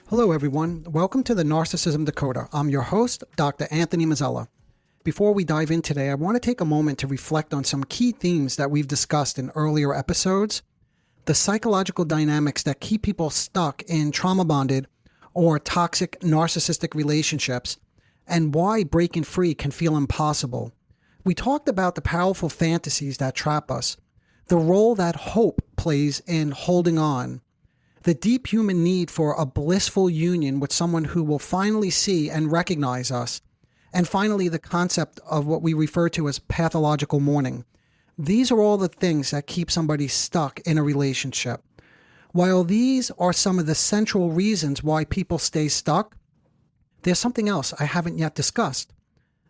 Hello, everyone. Welcome to the Narcissism Decoder. I'm your host, Dr. Anthony Mazzella. Before we dive in today, I want to take a moment to reflect on some key themes that we've discussed in earlier episodes, the psychological dynamics that keep people stuck in trauma-bonded or toxic narcissistic relationships, and why breaking free can feel impossible. We talked about the powerful fantasies that trap us, the role that hope plays in holding on, the deep human need for a blissful union with someone who will finally see and recognize us, and finally the concept of what we refer to as pathological mourning. These are all the things that keep somebody stuck in a relationship. While these are some of the central reasons why people stay stuck, there's something else I haven't yet discussed.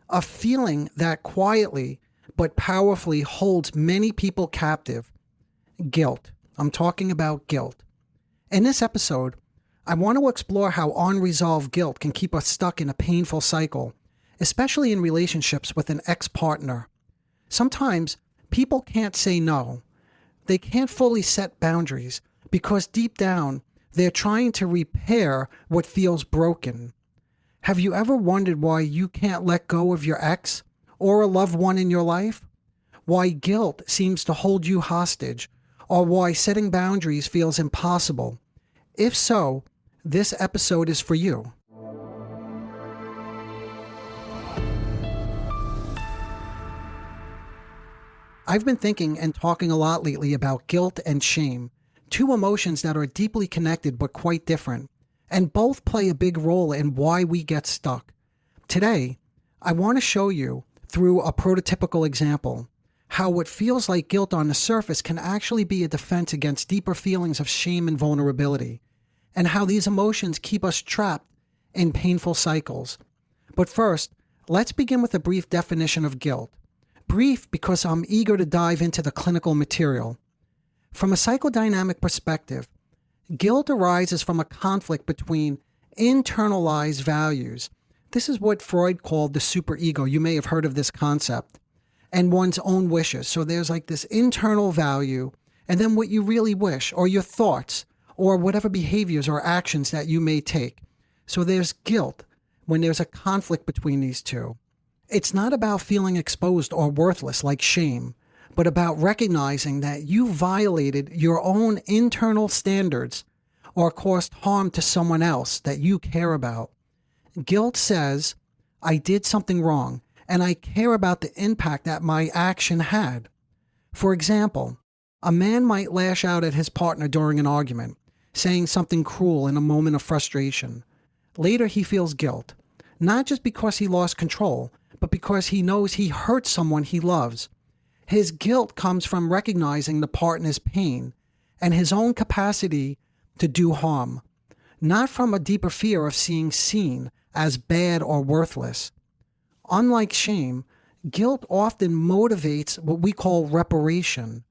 A feeling that quietly but powerfully holds many people captive. Guilt. I'm talking about guilt. In this episode, I want to explore how unresolved guilt can keep us stuck in a painful cycle, especially in relationships with an ex-partner. Sometimes people can't say no. They can't fully set boundaries because deep down, they're trying to repair what feels broken. Have you ever wondered why you can't let go of your ex or a loved one in your life? Why guilt seems to hold you hostage, or why setting boundaries feels impossible? If so, this episode is for you. I've been thinking and talking a lot lately about guilt and shame, two emotions that are deeply connected but quite different, and both play a big role in why we get stuck. Today, I want to show you, through a prototypical example, how what feels like guilt on the surface can actually be a defense against deeper feelings of shame and vulnerability, and how these emotions keep us trapped in painful cycles. But first, let's begin with a brief definition of guilt. Brief because I'm eager to dive into the clinical material. From a psychodynamic perspective, guilt arises from a conflict between internalized values. This is what Freud called the superego. You may have heard of this concept. And one's own wishes. So there's like this internal value, and then what you really wish, or your thoughts, or whatever behaviors or actions that you may take. So there's guilt when there's a conflict between these two. It's not about feeling exposed or worthless like shame, but about recognizing that you violated your own internal standards or caused harm to someone else that you care about. Guilt says, I did something wrong, and I care about the impact that my action had. For example, a man might lash out at his partner during an argument, saying something cruel in a moment of frustration. Later he feels guilt, not just because he lost control, but because he knows he hurt someone he loves. His guilt comes from recognizing the partner's pain and his own capacity to do harm, not from a deeper fear of being seen as bad or worthless. Unlike shame, guilt often motivates what we call reparation.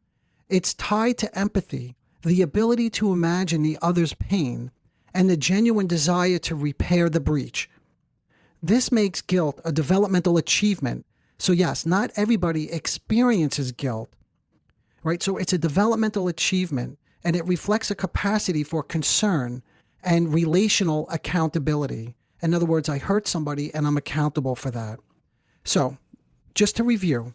It's tied to empathy, the ability to imagine the other's pain, and the genuine desire to repair the breach. This makes guilt a developmental achievement. So yes, not everybody experiences guilt, right? So it's a developmental achievement, and it reflects a capacity for concern and relational accountability. In other words, I hurt somebody and I'm accountable for that. So, just to review,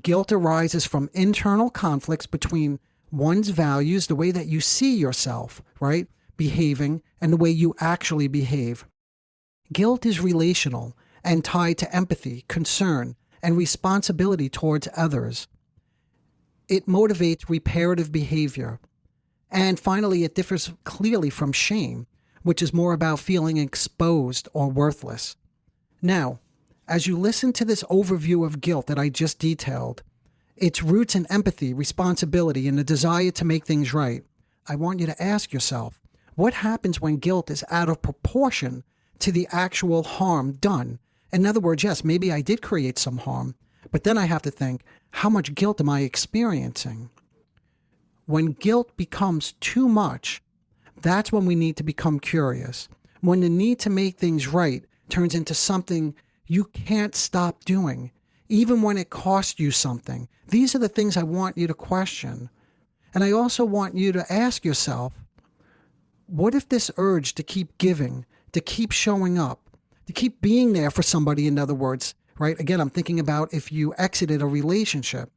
guilt arises from internal conflicts between one's values, the way that you see yourself, right, behaving, and the way you actually behave. Guilt is relational and tied to empathy, concern, and responsibility towards others. It motivates reparative behavior. And finally, it differs clearly from shame, which is more about feeling exposed or worthless. Now, as you listen to this overview of guilt that I just detailed, its roots in empathy, responsibility, and the desire to make things right, I want you to ask yourself, what happens when guilt is out of proportion to the actual harm done? In other words, yes, maybe I did create some harm, but then I have to think, how much guilt am I experiencing? When guilt becomes too much, that's when we need to become curious. When the need to make things right turns into something you can't stop doing, even when it costs you something. These are the things I want you to question. And I also want you to ask yourself, What if this urge to keep giving, to keep showing up, to keep being there for somebody, in other words, right? Again, I'm thinking about if you exited a relationship.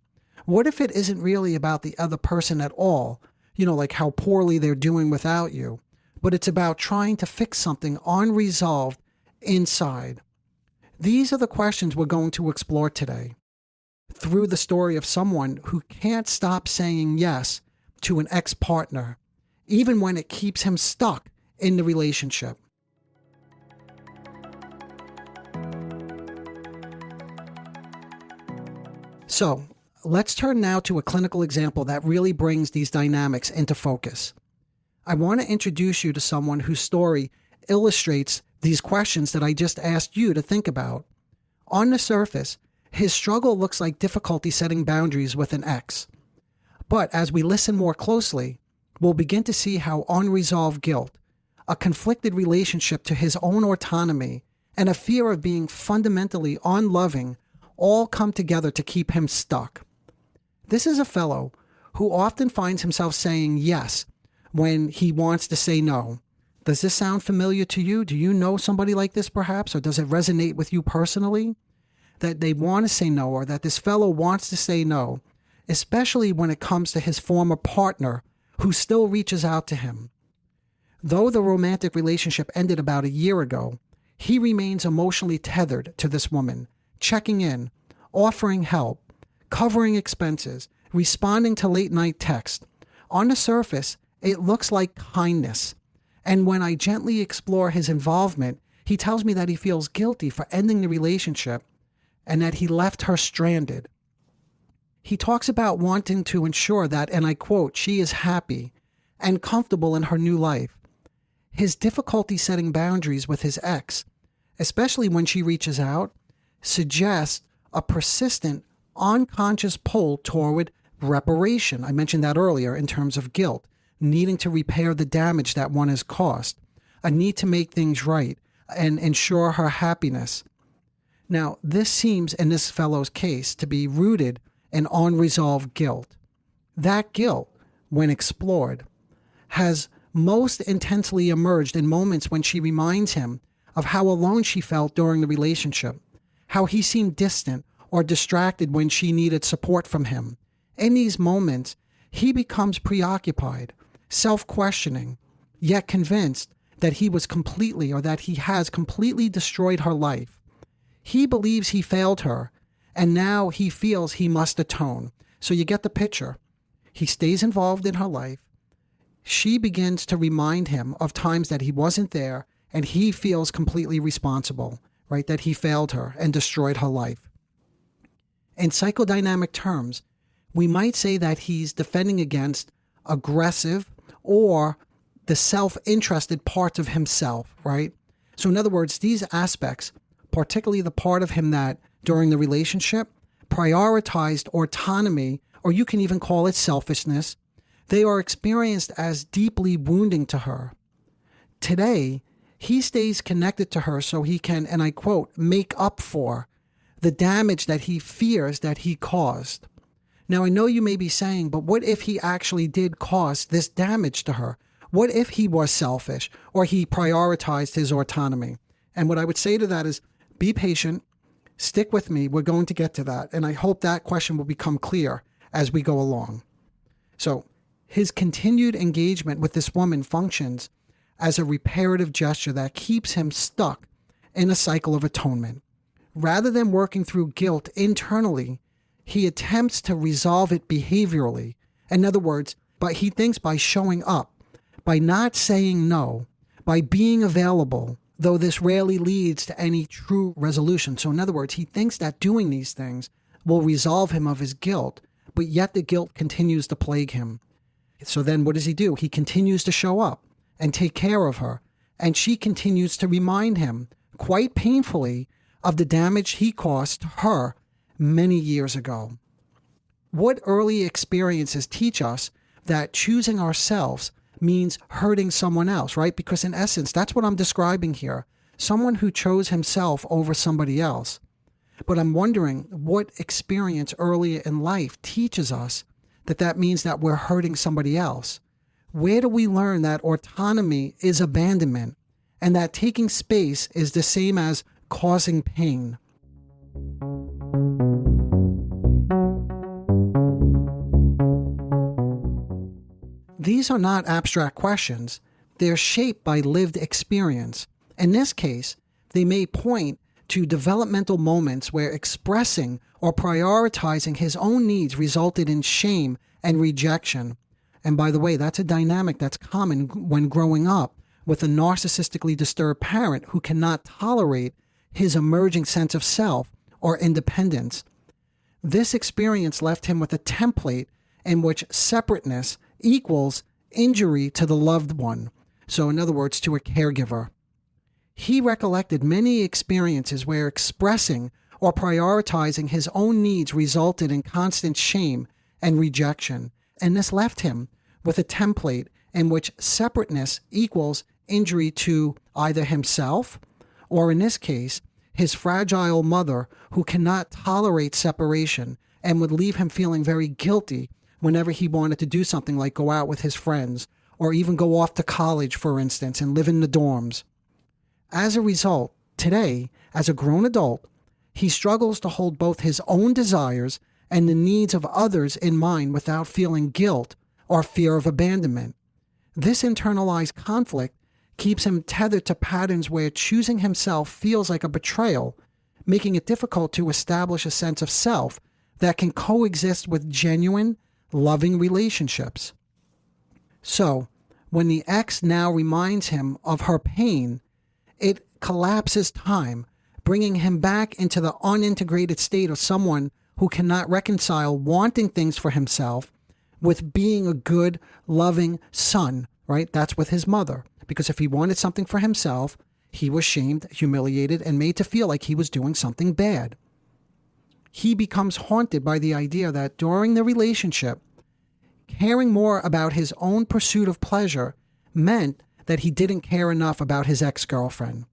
What if it isn't really about the other person at all? Like how poorly they're doing without you, but it's about trying to fix something unresolved inside. These are the questions we're going to explore today through the story of someone who can't stop saying yes to an ex-partner, even when it keeps him stuck in the relationship. So, let's turn now to a clinical example that really brings these dynamics into focus. I want to introduce you to someone whose story illustrates these questions that I just asked you to think about. On the surface, his struggle looks like difficulty setting boundaries with an ex. But as we listen more closely, we'll begin to see how unresolved guilt, a conflicted relationship to his own autonomy, and a fear of being fundamentally unloving all come together to keep him stuck. This is a fellow who often finds himself saying yes when he wants to say no. Does this sound familiar to you? Do you know somebody like this perhaps, or does it resonate with you personally? That they want to say no, or that this fellow wants to say no, especially when it comes to his former partner who still reaches out to him. Though the romantic relationship ended about a year ago, he remains emotionally tethered to this woman, checking in, offering help, covering expenses, responding to late-night text. On the surface, it looks like kindness. And when I gently explore his involvement, he tells me that he feels guilty for ending the relationship and that he left her stranded. He talks about wanting to ensure that, and I quote, she is happy and comfortable in her new life. His difficulty setting boundaries with his ex, especially when she reaches out, suggests a persistent, unconscious pull toward reparation. I mentioned that earlier in terms of guilt, needing to repair the damage that one has caused, a need to make things right and ensure her happiness. Now, this seems, in this fellow's case, to be rooted in unresolved guilt. That guilt, when explored, has most intensely emerged in moments when she reminds him of how alone she felt during the relationship, how he seemed distant or distracted when she needed support from him. In these moments, he becomes preoccupied, self-questioning, yet convinced that he was completely, or that he has completely destroyed her life. He believes he failed her, and now he feels he must atone. So you get the picture. He stays involved in her life. She begins to remind him of times that he wasn't there, and he feels completely responsible, right? That he failed her and destroyed her life. In psychodynamic terms, we might say that he's defending against aggressive or the self-interested parts of himself, right? So in other words, these aspects, particularly the part of him that during the relationship prioritized autonomy, or you can even call it selfishness, they are experienced as deeply wounding to her. Today, he stays connected to her so he can, and I quote, make up for the damage that he fears that he caused. Now, I know you may be saying, but what if he actually did cause this damage to her? What if he was selfish or he prioritized his autonomy? And what I would say to that is, be patient, stick with me, we're going to get to that. And I hope that question will become clear as we go along. So, his continued engagement with this woman functions as a reparative gesture that keeps him stuck in a cycle of atonement. Rather than working through guilt internally, he attempts to resolve it behaviorally. In other words, he thinks by showing up, by not saying no, by being available, though this rarely leads to any true resolution. So in other words, he thinks that doing these things will resolve him of his guilt, but yet the guilt continues to plague him. So then what does he do? He continues to show up and take care of her, and she continues to remind him, quite painfully, of the damage he caused her many years ago. What early experiences teach us that choosing ourselves means hurting someone else, right? Because in essence, that's what I'm describing here. Someone who chose himself over somebody else. But I'm wondering what experience early in life teaches us that means that we're hurting somebody else. Where do we learn that autonomy is abandonment and that taking space is the same as causing pain? These are not abstract questions. They're shaped by lived experience. In this case, they may point to developmental moments where expressing or prioritizing his own needs resulted in shame and rejection. And by the way, that's a dynamic that's common when growing up with a narcissistically disturbed parent who cannot tolerate his emerging sense of self or independence. This experience left him with a template in which separateness equals injury to the loved one. So in other words, to a caregiver. He recollected many experiences where expressing or prioritizing his own needs resulted in constant shame and rejection. And this left him with a template in which separateness equals injury to either himself or, in this case, his fragile mother who cannot tolerate separation and would leave him feeling very guilty whenever he wanted to do something like go out with his friends or even go off to college, for instance, and live in the dorms. As a result, today, as a grown adult, he struggles to hold both his own desires and the needs of others in mind without feeling guilt or fear of abandonment. This internalized conflict keeps him tethered to patterns where choosing himself feels like a betrayal, making it difficult to establish a sense of self that can coexist with genuine, loving relationships. So, when the ex now reminds him of her pain, it collapses time, bringing him back into the unintegrated state of someone who cannot reconcile wanting things for himself with being a good, loving son, right? That's with his mother. Because if he wanted something for himself, he was shamed, humiliated, and made to feel like he was doing something bad. He becomes haunted by the idea that during the relationship, caring more about his own pursuit of pleasure meant that he didn't care enough about his ex-girlfriend.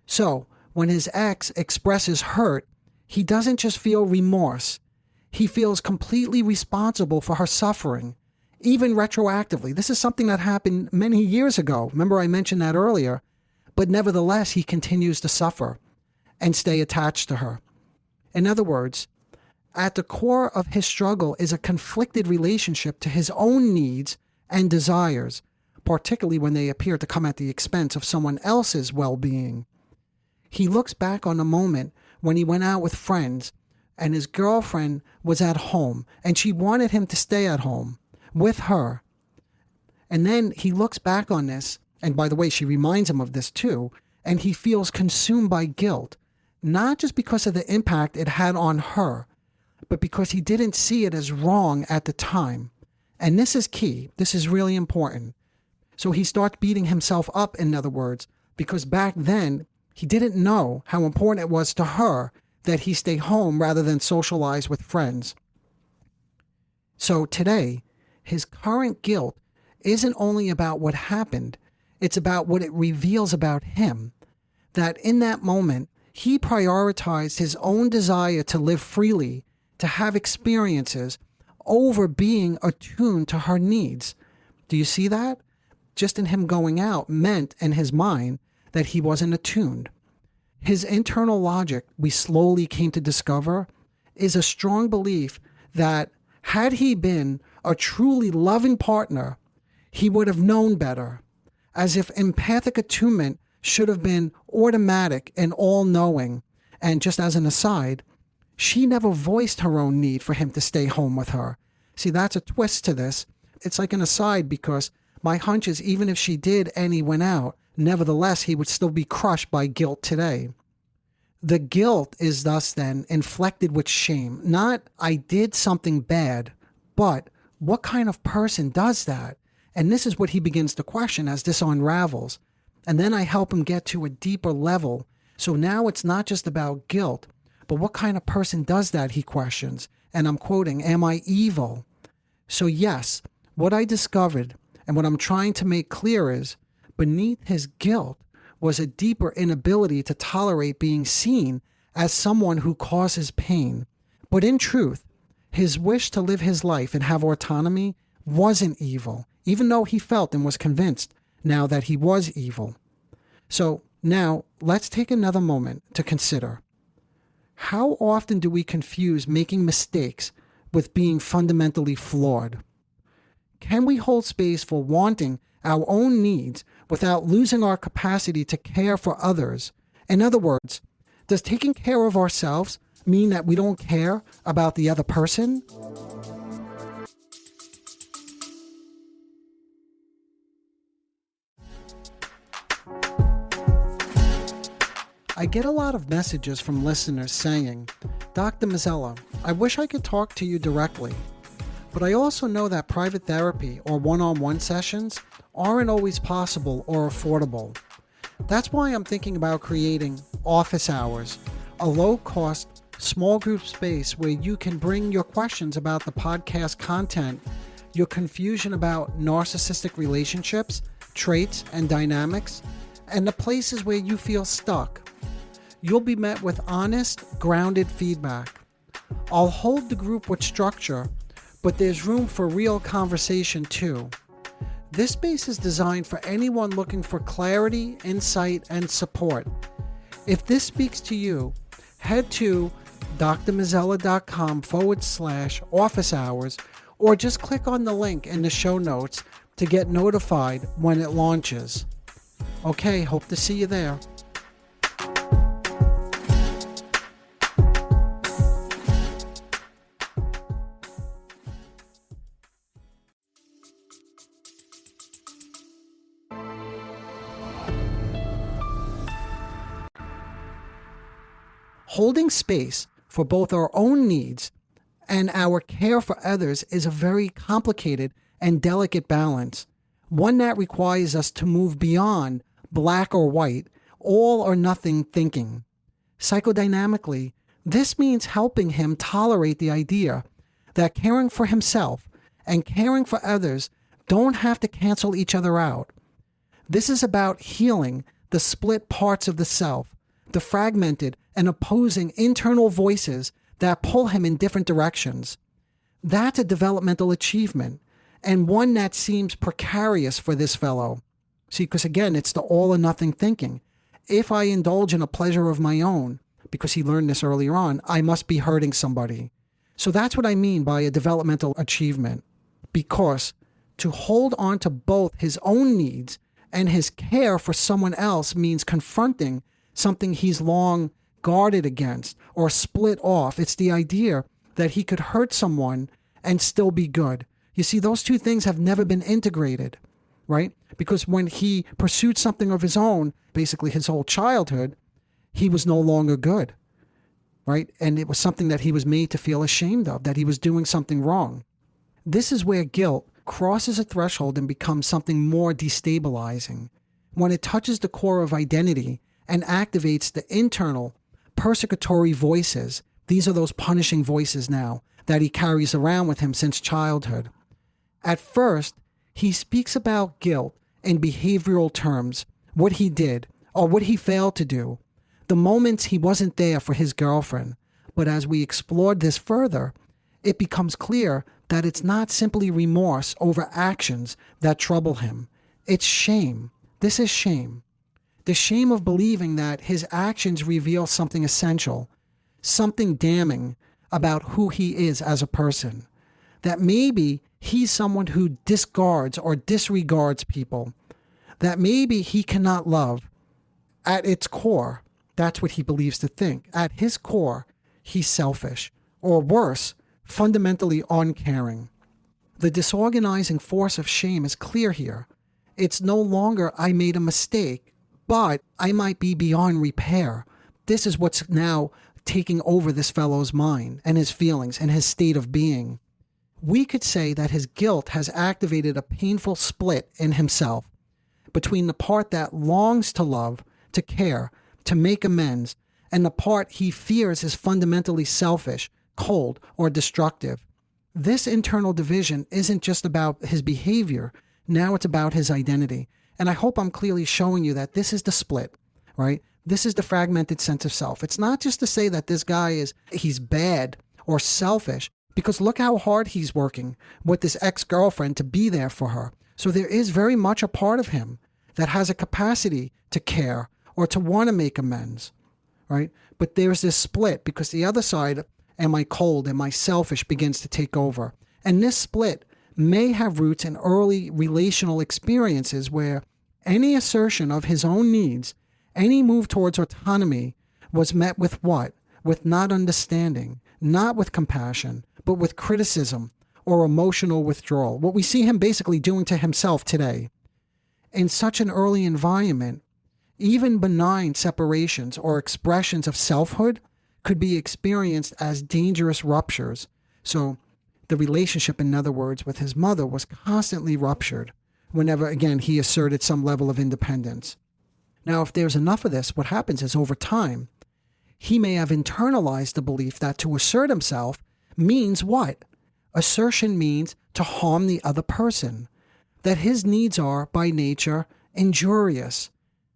So, when his ex expresses hurt, he doesn't just feel remorse. He feels completely responsible for her suffering, even retroactively. This is something that happened many years ago. Remember I mentioned that earlier. But nevertheless, he continues to suffer and stay attached to her. In other words, at the core of his struggle is a conflicted relationship to his own needs and desires, particularly when they appear to come at the expense of someone else's well-being. He looks back on a moment when he went out with friends and his girlfriend was at home and she wanted him to stay at home with her. And then he looks back on this, and by the way, she reminds him of this too, and he feels consumed by guilt, not just because of the impact it had on her, but because he didn't see it as wrong at the time. And this is key. This is really important. So he starts beating himself up, in other words, because back then he didn't know how important it was to her that he stay home rather than socialize with friends. So today, his current guilt isn't only about what happened, it's about what it reveals about him. That in that moment, he prioritized his own desire to live freely, to have experiences, over being attuned to her needs. Do you see that? Just in him going out meant in his mind that he wasn't attuned. His internal logic, we slowly came to discover, is a strong belief that had he been a truly loving partner, he would have known better, as if empathic attunement should have been automatic and all-knowing. And just as an aside, she never voiced her own need for him to stay home with her. See, that's a twist to this. It's like an aside because my hunch is even if she did and he went out, nevertheless, he would still be crushed by guilt today. The guilt is thus then inflected with shame. Not, I did something bad, but what kind of person does that? And this is what he begins to question as this unravels. And then I help him get to a deeper level. So now it's not just about guilt, but what kind of person does that, he questions. And I'm quoting, am I evil? So yes, what I discovered and what I'm trying to make clear is beneath his guilt was a deeper inability to tolerate being seen as someone who causes pain. But in truth, his wish to live his life and have autonomy wasn't evil. even though he felt and was convinced now that he was evil. So now let's take another moment to consider. How often do we confuse making mistakes with being fundamentally flawed? Can we hold space for wanting our own needs without losing our capacity to care for others? In other words, does taking care of ourselves mean that we don't care about the other person? I get a lot of messages from listeners saying, Dr. Mazzella, I wish I could talk to you directly, but I also know that private therapy or one-on-one sessions aren't always possible or affordable. That's why I'm thinking about creating office hours, a low-cost, small group space where you can bring your questions about the podcast content, your confusion about narcissistic relationships, traits, and dynamics, and the places where you feel stuck. You'll be met with honest, grounded feedback. I'll hold the group with structure, but there's room for real conversation too. This space is designed for anyone looking for clarity, insight, and support. If this speaks to you, head to drmazzella.com/office hours or just click on the link in the show notes to get notified when it launches. Okay, hope to see you there. Holding space for both our own needs and our care for others is a very complicated and delicate balance, one that requires us to move beyond black or white, all or nothing thinking. Psychodynamically, this means helping him tolerate the idea that caring for himself and caring for others don't have to cancel each other out. This is about healing the split parts of the self, the fragmented and opposing internal voices that pull him in different directions. That's a developmental achievement, and one that seems precarious for this fellow. See, because again, it's the all or nothing thinking. If I indulge in a pleasure of my own, because he learned this earlier on, I must be hurting somebody. So that's what I mean by a developmental achievement, because to hold on to both his own needs and his care for someone else means confronting something he's long guarded against or split off. It's the idea that he could hurt someone and still be good. You see, those two things have never been integrated, right? Because when he pursued something of his own, basically his whole childhood, he was no longer good, right? And it was something that he was made to feel ashamed of, that he was doing something wrong. This is where guilt crosses a threshold and becomes something more destabilizing. When it touches the core of identity and activates the internal persecutory voices. These are those punishing voices now that he carries around with him since childhood. At first, he speaks about guilt in behavioral terms, what he did or what he failed to do, the moments he wasn't there for his girlfriend. But as we explored this further, it becomes clear that it's not simply remorse over actions that trouble him. It's shame. This is shame. The shame of believing that his actions reveal something essential, something damning about who he is as a person. That maybe he's someone who discards or disregards people. That maybe he cannot love. At its core, that's what he believes to think. At his core, he's selfish. Or worse, fundamentally uncaring. The disorganizing force of shame is clear here. It's no longer I made a mistake, but I might be beyond repair. This is what's now taking over this fellow's mind and his feelings and his state of being. We could say that his guilt has activated a painful split in himself between the part that longs to love, to care, to make amends, and the part he fears is fundamentally selfish, cold, or destructive. This internal division isn't just about his behavior. Now it's about his identity. And I hope I'm clearly showing you that this is the split, right? This is the fragmented sense of self. It's not just to say that this guy he's bad or selfish, because look how hard he's working with this ex-girlfriend to be there for her. So there is very much a part of him that has a capacity to care or to want to make amends, right? But there's this split because the other side, am I cold, am I selfish, begins to take over. And this split may have roots in early relational experiences where any assertion of his own needs, any move towards autonomy was met with what? With not understanding, not with compassion, but with criticism or emotional withdrawal. What we see him basically doing to himself today. In such an early environment, even benign separations or expressions of selfhood could be experienced as dangerous ruptures. So the relationship, in other words, with his mother was constantly ruptured whenever, again, he asserted some level of independence. Now, if there's enough of this, what happens is over time, he may have internalized the belief that to assert himself means what? Assertion means to harm the other person, that his needs are, by nature, injurious.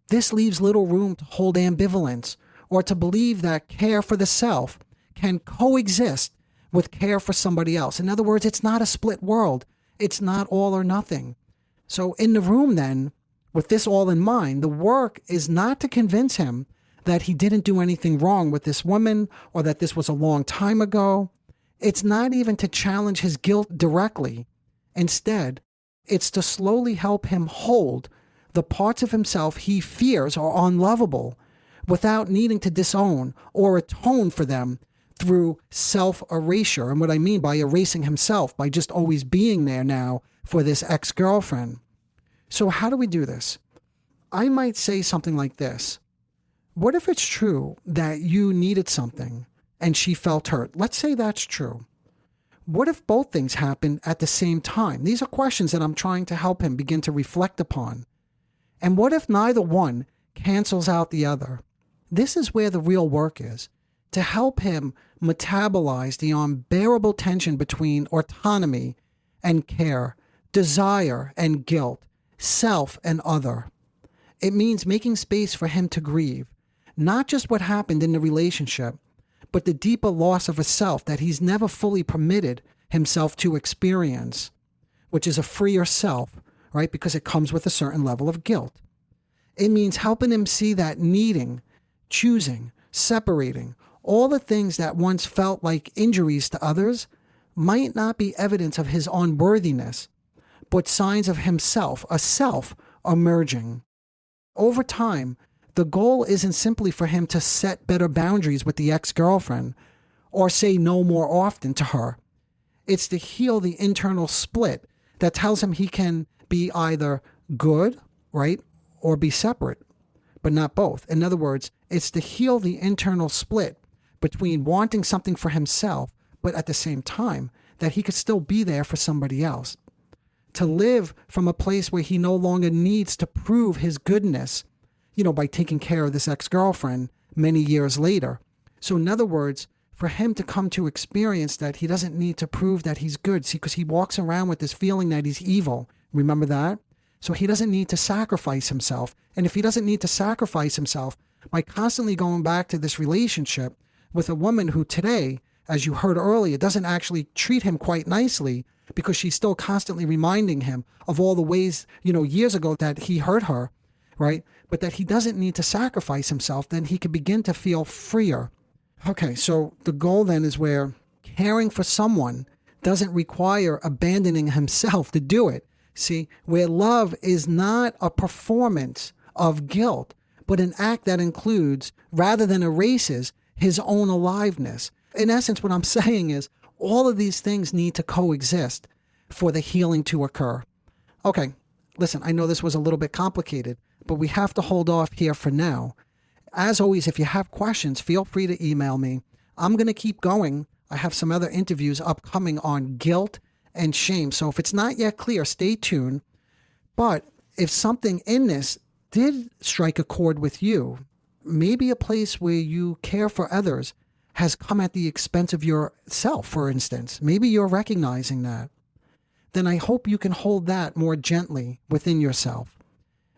This leaves little room to hold ambivalence or to believe that care for the self can coexist with care for somebody else. In other words, it's not a split world. It's not all or nothing. So in the room then, with this all in mind, the work is not to convince him that he didn't do anything wrong with this woman or that this was a long time ago. It's not even to challenge his guilt directly. Instead, it's to slowly help him hold the parts of himself he fears are unlovable without needing to disown or atone for them through self-erasure. And what I mean by erasing himself, by just always being there now for this ex-girlfriend. So how do we do this? I might say something like this. What if it's true that you needed something and she felt hurt? Let's say that's true. What if both things happened at the same time? These are questions that I'm trying to help him begin to reflect upon. And what if neither one cancels out the other? This is where the real work is, to help him metabolize the unbearable tension between autonomy and care, desire and guilt, self and other. It means making space for him to grieve, not just what happened in the relationship, but the deeper loss of a self that he's never fully permitted himself to experience, which is a freer self, right? Because it comes with a certain level of guilt. It means helping him see that needing, choosing, separating, all the things that once felt like injuries to others might not be evidence of his unworthiness, but signs of himself, a self emerging. Over time, the goal isn't simply for him to set better boundaries with the ex-girlfriend or say no more often to her. It's to heal the internal split that tells him he can be either good, right, or be separate, but not both. In other words, it's to heal the internal split between wanting something for himself, but at the same time, that he could still be there for somebody else. To live from a place where he no longer needs to prove his goodness, by taking care of this ex-girlfriend many years later. So in other words, for him to come to experience that he doesn't need to prove that he's good, see, because he walks around with this feeling that he's evil. Remember that? So he doesn't need to sacrifice himself. And if he doesn't need to sacrifice himself by constantly going back to this relationship with a woman who today, as you heard earlier, doesn't actually treat him quite nicely because she's still constantly reminding him of all the ways, years ago that he hurt her, right? But that he doesn't need to sacrifice himself, then he can begin to feel freer. Okay, so the goal then is where caring for someone doesn't require abandoning himself to do it. See, where love is not a performance of guilt, but an act that includes, rather than erases, his own aliveness. In essence, what I'm saying is all of these things need to coexist for the healing to occur. Okay, listen, I know this was a little bit complicated, but we have to hold off here for now. As always, if you have questions, feel free to email me. I'm going to keep going. I have some other interviews upcoming on guilt and shame. So if it's not yet clear, stay tuned. But if something in this did strike a chord with you, maybe a place where you care for others has come at the expense of yourself, for instance. Maybe you're recognizing that. Then I hope you can hold that more gently within yourself.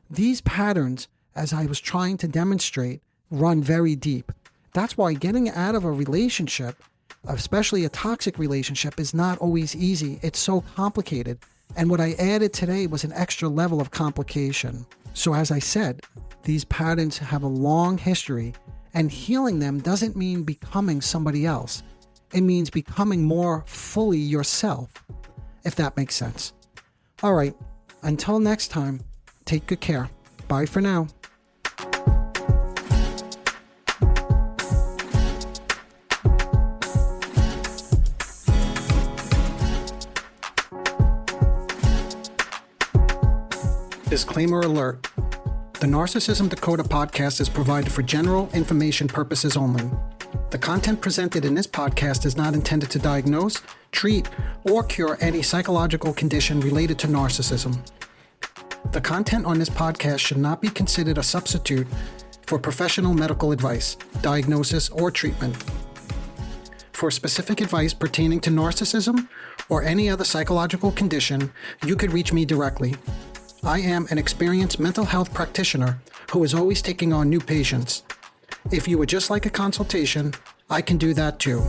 These patterns, as I was trying to demonstrate, run very deep. That's why getting out of a relationship, especially a toxic relationship, is not always easy. It's so complicated. And what I added today was an extra level of complication. So as I said, these patterns have a long history, and healing them doesn't mean becoming somebody else. It means becoming more fully yourself, if that makes sense. All right, until next time, take good care. Bye for now. Disclaimer alert. The Narcissism Decoder podcast is provided for general information purposes only. The content presented in this podcast is not intended to diagnose, treat, or cure any psychological condition related to narcissism. The content on this podcast should not be considered a substitute for professional medical advice, diagnosis, or treatment. For specific advice pertaining to narcissism or any other psychological condition, you could reach me directly. I am an experienced mental health practitioner who is always taking on new patients. If you would just like a consultation, I can do that too.